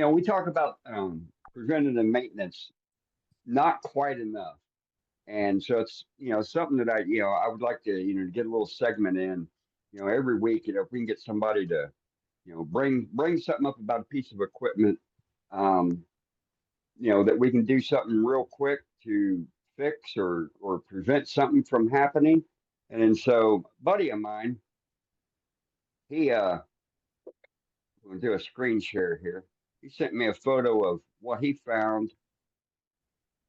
we talk about preventative maintenance, not quite enough. And so it's, something that I would like to, get a little segment in, every week, if we can get somebody to, bring something up about a piece of equipment, um, that we can do something real quick to fix or prevent something from happening. And so, a buddy of mine, he I'm gonna do a screen share here. He sent me a photo of what he found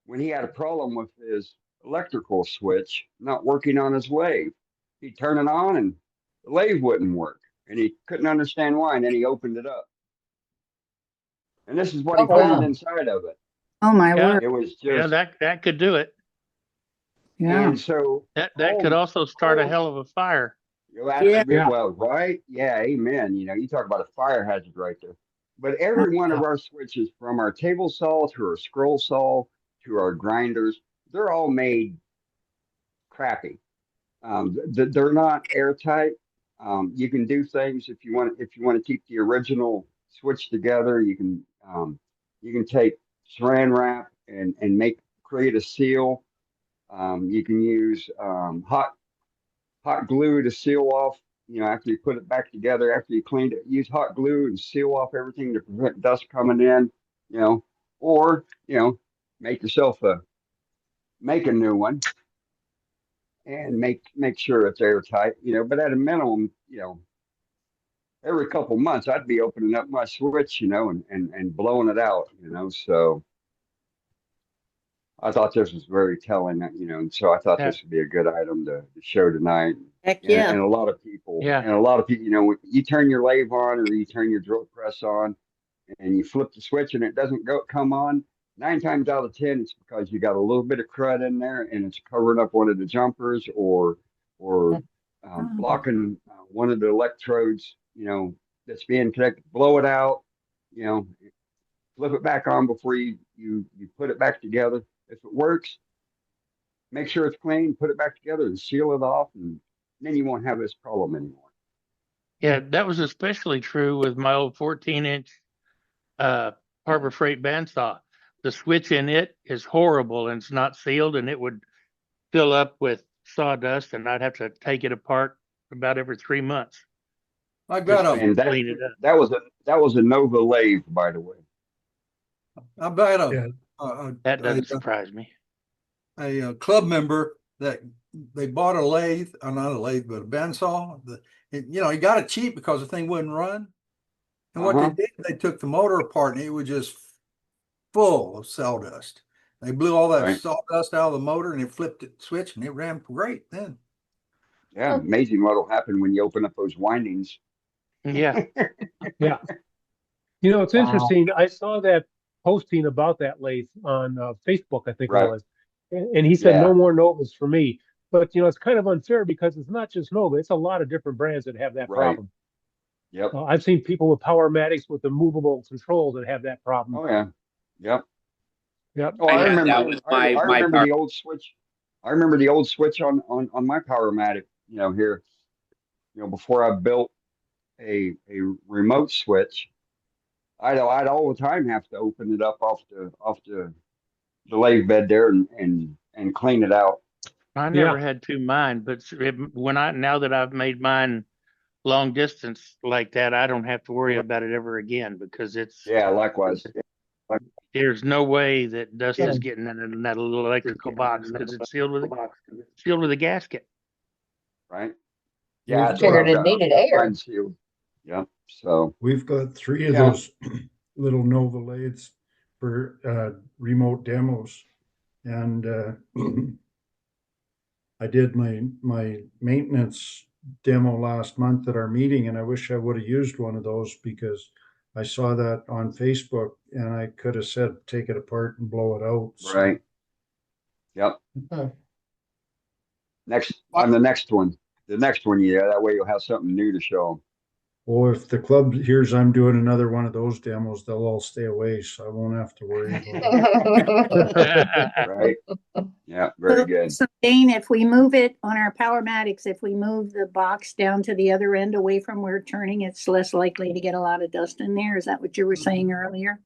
when he had a problem with his electrical switch not working on his lathe. He'd turn it on and the lathe wouldn't work, and he couldn't understand why. And then he opened it up, and this is what Oh, he found wow. inside of it. Oh my Yeah. word. It was Yeah, just, that could do it. Yeah. and so That all could also start a all hell of a fire. Yeah. Well, right? Yeah, amen. You talk about a fire hazard right there. But every one of our switches, from our table saw to our scroll saw to our grinders, they're all made crappy. They're not airtight. You can do things if you want to keep the original switch together. You can take Saran wrap and create a seal. You can use hot glue to seal off. After you put it back together, after you cleaned it, use hot glue and seal off everything to prevent dust coming in. Or make yourself make a new one and make sure it's airtight. But at a minimum, every couple months, I'd be opening up my switch, and blowing it out. So I thought this was very telling, and so I thought Yeah. this would be a good item to show tonight. Heck And, yeah. and a lot of people, Yeah. when you turn your lathe on or you turn your drill press on, and you flip the switch and it doesn't come on. 9 times out of 10, it's because you got a little bit of crud in there and it's covering up one of the jumpers or blocking one of the electrodes, that's being connected. Blow it out, you know, flip it back on before you put it back together. If it works, make sure it's clean, put it back together and seal it off, and then you won't have this problem anymore. Yeah, that was especially true with my old 14-inch Harbor Freight bandsaw. The switch in it is horrible and it's not sealed, and it would fill up with sawdust, and I'd have to take it apart about every 3 months. I got Just a, And clean it up. that was a Nova lathe, by the way. I got Yeah. That doesn't surprise me. a club member that they bought a lathe, not a lathe, but a bandsaw. He got it cheap because the thing wouldn't run. And what they did, they took the motor apart and it was just full of sawdust. They blew all that Right. sawdust out of the motor and they flipped it switch and it ran great then. Yeah, amazing what'll happen when you open up those windings. Yeah. Yeah. It's interesting. I saw that posting about that lathe on Facebook, I think Right. it was. And he said, Yeah. no more Novas for me. But, it's kind of unfair because it's not just Nova. It's a lot of different brands that have that Right. problem. Yep. I've seen people with Powermatics with the movable controls that have that problem. Oh yeah. Yep. Yep. Oh, I remember. That was I my remember power. the old switch. I remember the old switch on my Powermatic. Here. Before I built a remote switch, I'd all the time have to open it up off the lathe bed there and clean it out. I never had two mine, but now that I've made mine long distance like that, I don't have to worry about it ever again because Yeah, likewise. there's no way that dust is getting in that little electrical box because it's sealed with a gasket. Right. Yeah, that's Figured what I've it got. needed I've got air. mine sealed. Yep. So We've got 3 of Yeah. those little Nova lathes for remote demos. And I did my maintenance demo last month at our meeting, and I wish I would have used one of those because I saw that on Facebook and I could have said, take it apart and blow it out. So, right. Yep. uh, On the next one. The next one, yeah. That way you'll have something new to show Oh, if the club hears I'm doing another one of those demos, they'll all stay away, so I won't have to worry about it. Right? Yeah, very good. So Dane, if we move it on our Powermatics, if we move the box down to the other end away from where turning, it's less likely to get a lot of dust in there. Is that what you were saying earlier?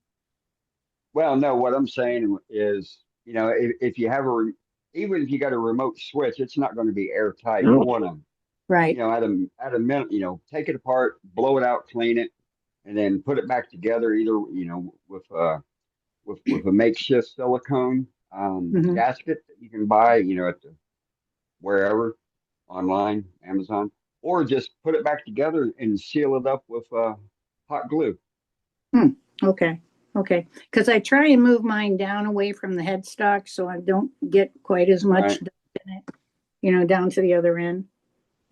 Well, no, what I'm saying is, if you have even if you got a remote switch, it's not going to be airtight. You want to, Right. at a minute, take it apart, blow it out, clean it, and then put it back together either, with a makeshift silicone Mhm. gasket that you can buy, at the wherever, online, Amazon, or just put it back together and seal it up with hot glue. Okay. Okay. Because I try and move mine down away from the headstock so I don't get quite as much Right. dust in it, down to the other end.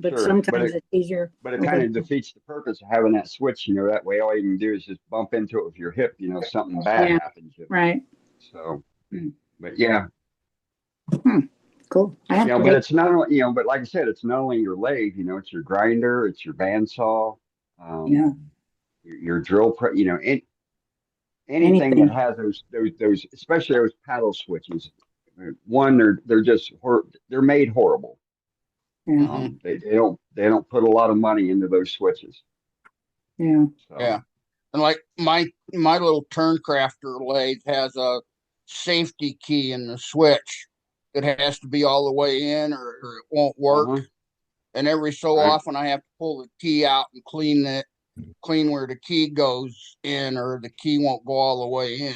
But Sure, sometimes it's easier. but it kind of defeats the purpose of having that switch. That way all you can do is just bump into it with your hip. Something bad Yeah. happens. Right. So, Hmm. but yeah, Cool. I have to but make- it's not only, but like I said, it's not only your lathe. It's your grinder, it's your bandsaw, Yeah. your drill press. Anything Anything. that has those, especially those paddle switches. One, they're just they're made horrible. Yeah. They don't put a lot of money into those switches. Yeah. So, Yeah. And like my little Turncrafter lathe has a safety key in the switch. It has to be all the way in or it won't work. uh-huh. And every so Right. often I have to pull the key out and clean where the key goes in or the key won't go all the way in.